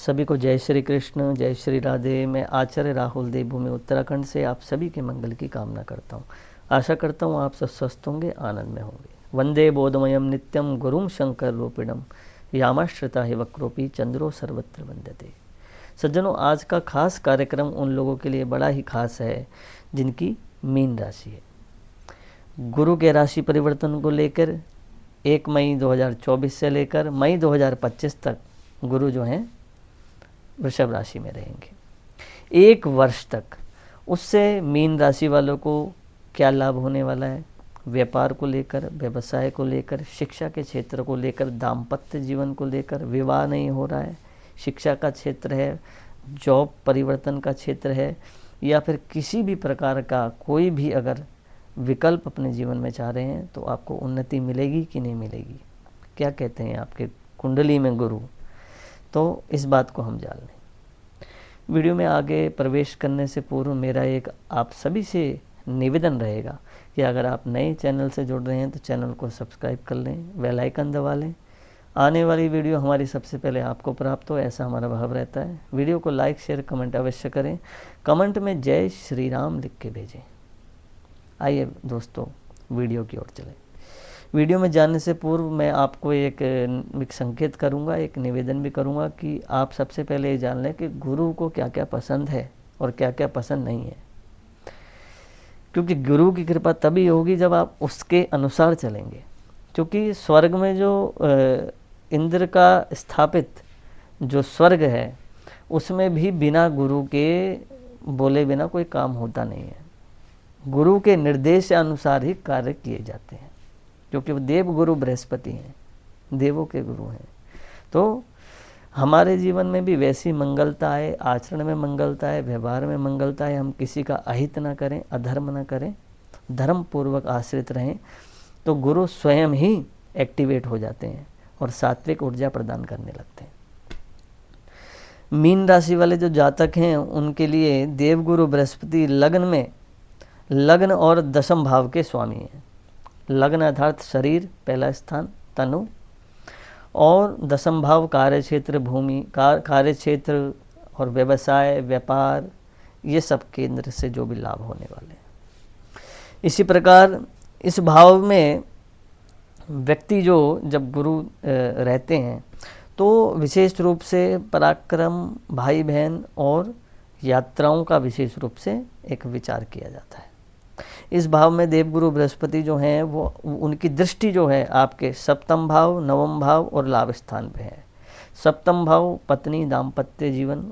सभी को जय श्री कृष्ण, जय श्री राधे। मैं आचार्य राहुल देवभूमि उत्तराखंड से आप सभी के मंगल की कामना करता हूँ। आशा करता हूँ आप सब स्वस्थ होंगे, आनंद में होंगे। वंदे बोधमयम नित्यम गुरुम शंकर रूपिणम यामाश्रिता ही वक्रोपी चंद्रो सर्वत्र वंदते। सज्जनों, आज का खास कार्यक्रम उन लोगों के लिए बड़ा ही खास है जिनकी मीन राशि है। गुरु के राशि परिवर्तन को लेकर 1 मई 2024 से लेकर मई 2025 तक गुरु जो हैं वृषभ राशि में रहेंगे 1 वर्ष तक। उससे मीन राशि वालों को क्या लाभ होने वाला है, व्यापार को लेकर, व्यवसाय को लेकर, शिक्षा के क्षेत्र को लेकर, दाम्पत्य जीवन को लेकर, विवाह नहीं हो रहा है, शिक्षा का क्षेत्र है, जॉब परिवर्तन का क्षेत्र है, या फिर किसी भी प्रकार का कोई भी अगर विकल्प अपने जीवन में चाह रहे हैं तो आपको उन्नति मिलेगी कि नहीं मिलेगी, क्या कहते हैं आपके कुंडली में गुरु, तो इस बात को हम जान लें। वीडियो में आगे प्रवेश करने से पूर्व मेरा एक आप सभी से निवेदन रहेगा कि अगर आप नए चैनल से जुड़ रहे हैं तो चैनल को सब्सक्राइब कर लें, बेल आइकन दबा लें। आने वाली वीडियो हमारी सबसे पहले आपको प्राप्त हो, ऐसा हमारा भाव रहता है। वीडियो को लाइक शेयर कमेंट अवश्य करें। कमेंट में जय श्री राम लिख के भेजें। आइए दोस्तों, वीडियो की ओर चलें। वीडियो में जाने से पूर्व मैं आपको एक संकेत करूंगा, एक निवेदन भी करूंगा कि आप सबसे पहले ये जान लें कि गुरु को क्या क्या पसंद है और क्या क्या पसंद नहीं है, क्योंकि गुरु की कृपा तभी होगी जब आप उसके अनुसार चलेंगे। क्योंकि स्वर्ग में जो इंद्र का स्थापित जो स्वर्ग है उसमें भी बिना गुरु के बोले बिना कोई काम होता नहीं है। गुरु के निर्देश के अनुसार ही कार्य किए जाते हैं, क्योंकि वो देव गुरु बृहस्पति हैं, देवों के गुरु हैं। तो हमारे जीवन में भी वैसी मंगलता है, आचरण में मंगलता है, व्यवहार में मंगलता है। हम किसी का अहित ना करें, अधर्म ना करें, धर्म पूर्वक आश्रित रहें, तो गुरु स्वयं ही एक्टिवेट हो जाते हैं और सात्विक ऊर्जा प्रदान करने लगते हैं। मीन राशि वाले जो जातक हैं उनके लिए देवगुरु बृहस्पति लग्न और दशम भाव के स्वामी हैं। लग्न अर्थात शरीर, पहला स्थान तनु, और दशम भाव कार्य क्षेत्र, भूमि, कार्य क्षेत्र और व्यवसाय, व्यापार, ये सब केंद्र से जो भी लाभ होने वाले हैं। इसी प्रकार इस भाव में व्यक्ति जो जब गुरु रहते हैं तो विशेष रूप से पराक्रम, भाई बहन और यात्राओं का विशेष रूप से एक विचार किया जाता है। इस भाव में देवगुरु बृहस्पति जो हैं वो उनकी दृष्टि जो है आपके सप्तम भाव, नवम भाव और लाभ स्थान पे है। सप्तम भाव पत्नी, दाम्पत्य जीवन,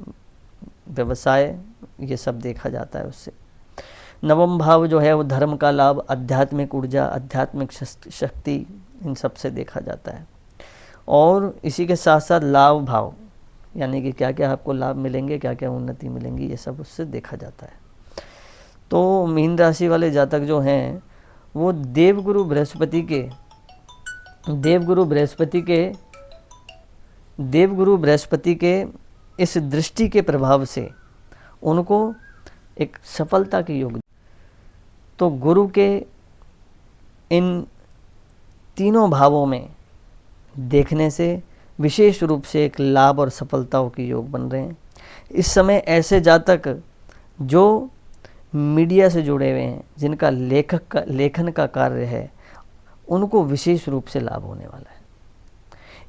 व्यवसाय, ये सब देखा जाता है उससे। नवम भाव जो है वो धर्म का लाभ, आध्यात्मिक ऊर्जा, आध्यात्मिक शक्ति, इन सब से देखा जाता है। और इसी के साथ साथ लाभ भाव, यानी कि क्या क्या आपको लाभ मिलेंगे, क्या क्या उन्नति मिलेंगी, ये सब उससे देखा जाता है। तो मीन राशि वाले जातक जो हैं वो देवगुरु बृहस्पति के इस दृष्टि के प्रभाव से उनको एक सफलता के योग। तो गुरु के इन तीनों भावों में देखने से विशेष रूप से एक लाभ और सफलताओं के योग बन रहे हैं। इस समय ऐसे जातक जो मीडिया से जुड़े हुए हैं, जिनका लेखन का कार्य है, उनको विशेष रूप से लाभ होने वाला है।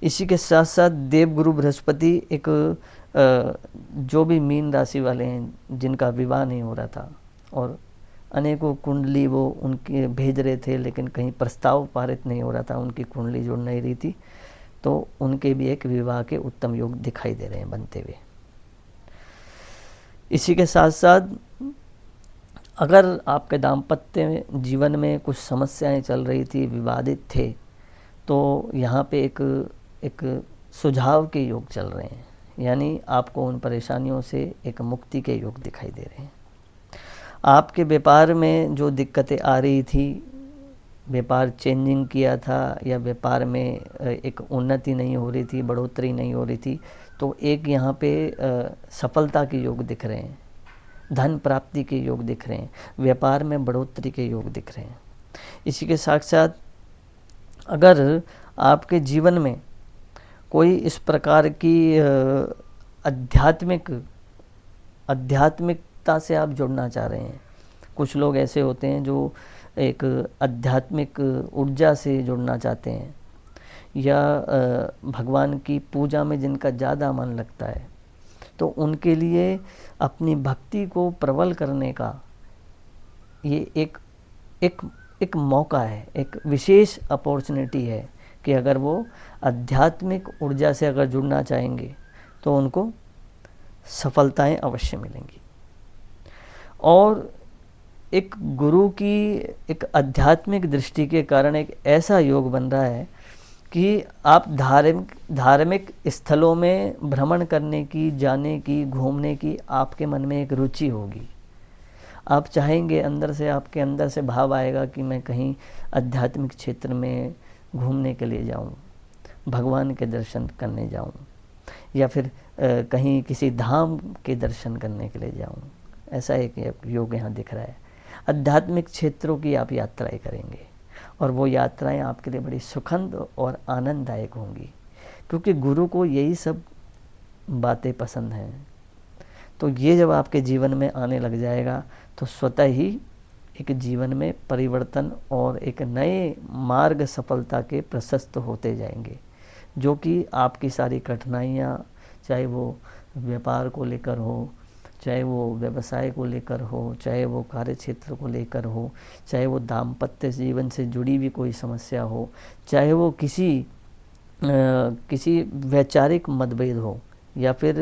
इसी के साथ साथ देवगुरु बृहस्पति एक जो भी मीन राशि वाले हैं जिनका विवाह नहीं हो रहा था और अनेकों कुंडली वो उनके भेज रहे थे लेकिन कहीं प्रस्ताव पारित नहीं हो रहा था, उनकी कुंडली जुड़ नहीं रही थी, तो उनके भी एक विवाह के उत्तम योग दिखाई दे रहे हैं बनते हुए। इसी के साथ साथ अगर आपके दाम्पत्य जीवन में कुछ समस्याएं चल रही थी, विवादित थे, तो यहाँ पे एक सुझाव के योग चल रहे हैं, यानी आपको उन परेशानियों से एक मुक्ति के योग दिखाई दे रहे हैं। आपके व्यापार में जो दिक्कतें आ रही थी, व्यापार चेंजिंग किया था या व्यापार में एक उन्नति नहीं हो रही थी, बढ़ोतरी नहीं हो रही थी, तो एक यहाँ पे सफलता के योग दिख रहे हैं, धन प्राप्ति के योग दिख रहे हैं, व्यापार में बढ़ोतरी के योग दिख रहे हैं। इसी के साथ साथ अगर आपके जीवन में कोई इस प्रकार की आध्यात्मिकता से आप जुड़ना चाह रहे हैं। कुछ लोग ऐसे होते हैं जो एक आध्यात्मिक ऊर्जा से जुड़ना चाहते हैं, या भगवान की पूजा में जिनका ज़्यादा मन लगता है, तो उनके लिए अपनी भक्ति को प्रबल करने का ये एक मौका है, एक विशेष अपॉर्चुनिटी है कि अगर वो आध्यात्मिक ऊर्जा से अगर जुड़ना चाहेंगे तो उनको सफलताएं अवश्य मिलेंगी। और एक गुरु की एक आध्यात्मिक दृष्टि के कारण एक ऐसा योग बन रहा है कि आप धार्मिक स्थलों में भ्रमण करने की, जाने की, घूमने की आपके मन में एक रुचि होगी। आप चाहेंगे, अंदर से आपके अंदर से भाव आएगा कि मैं कहीं आध्यात्मिक क्षेत्र में घूमने के लिए जाऊं, भगवान के दर्शन करने जाऊं, या फिर कहीं किसी धाम के दर्शन करने के लिए जाऊं। ऐसा एक योग यहाँ दिख रहा है। आध्यात्मिक क्षेत्रों की आप यात्राएं करेंगे और वो यात्राएं आपके लिए बड़ी सुखद और आनंददायक होंगी, क्योंकि गुरु को यही सब बातें पसंद हैं। तो ये जब आपके जीवन में आने लग जाएगा तो स्वतः ही एक जीवन में परिवर्तन और एक नए मार्ग सफलता के प्रशस्त होते जाएंगे, जो कि आपकी सारी कठिनाइयाँ, चाहे वो व्यापार को लेकर हो, चाहे वो व्यवसाय को लेकर हो, चाहे वो कार्य क्षेत्र को लेकर हो, चाहे वो दाम्पत्य जीवन से जुड़ी भी कोई समस्या हो, चाहे वो किसी वैचारिक मतभेद हो, या फिर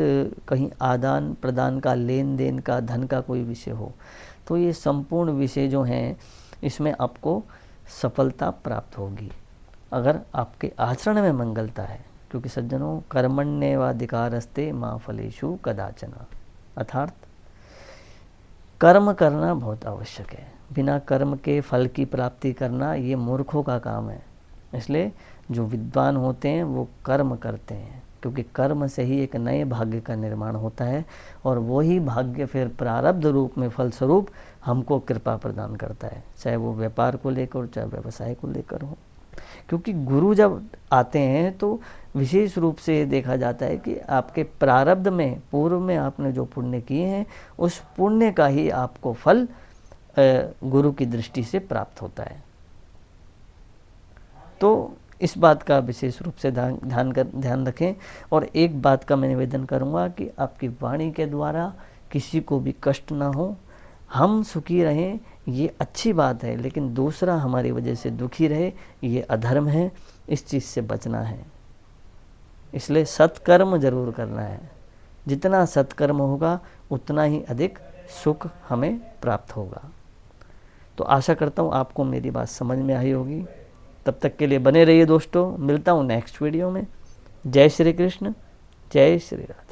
कहीं आदान प्रदान का, लेन देन का, धन का कोई विषय हो, तो ये संपूर्ण विषय जो हैं इसमें आपको सफलता प्राप्त होगी अगर आपके आचरण में मंगलता है। क्योंकि सज्जनों, कर्मण्येवाधिकारस्ते मा फलेषु कदाचन, अर्थात कर्म करना बहुत आवश्यक है। बिना कर्म के फल की प्राप्ति करना ये मूर्खों का काम है। इसलिए जो विद्वान होते हैं वो कर्म करते हैं, क्योंकि कर्म से ही एक नए भाग्य का निर्माण होता है, और वही भाग्य फिर प्रारब्ध रूप में फलस्वरूप हमको कृपा प्रदान करता है, चाहे वो व्यापार को लेकर, चाहे व्यवसाय को लेकर हो। क्योंकि गुरु जब आते हैं तो विशेष रूप से देखा जाता है कि आपके प्रारब्ध में, पूर्व में आपने जो पुण्य किए हैं, उस पुण्य का ही आपको फल गुरु की दृष्टि से प्राप्त होता है। तो इस बात का विशेष रूप से ध्यान रखें। और एक बात का मैं निवेदन करूंगा कि आपकी वाणी के द्वारा किसी को भी कष्ट ना हो। हम सुखी रहें ये अच्छी बात है, लेकिन दूसरा हमारी वजह से दुखी रहे ये अधर्म है, इस चीज़ से बचना है। इसलिए सत्कर्म जरूर करना है। जितना सत्कर्म होगा उतना ही अधिक सुख हमें प्राप्त होगा। तो आशा करता हूँ आपको मेरी बात समझ में आई होगी। तब तक के लिए बने रहिए दोस्तों, मिलता हूँ नेक्स्ट वीडियो में। जय श्री कृष्ण, जय श्री राधे।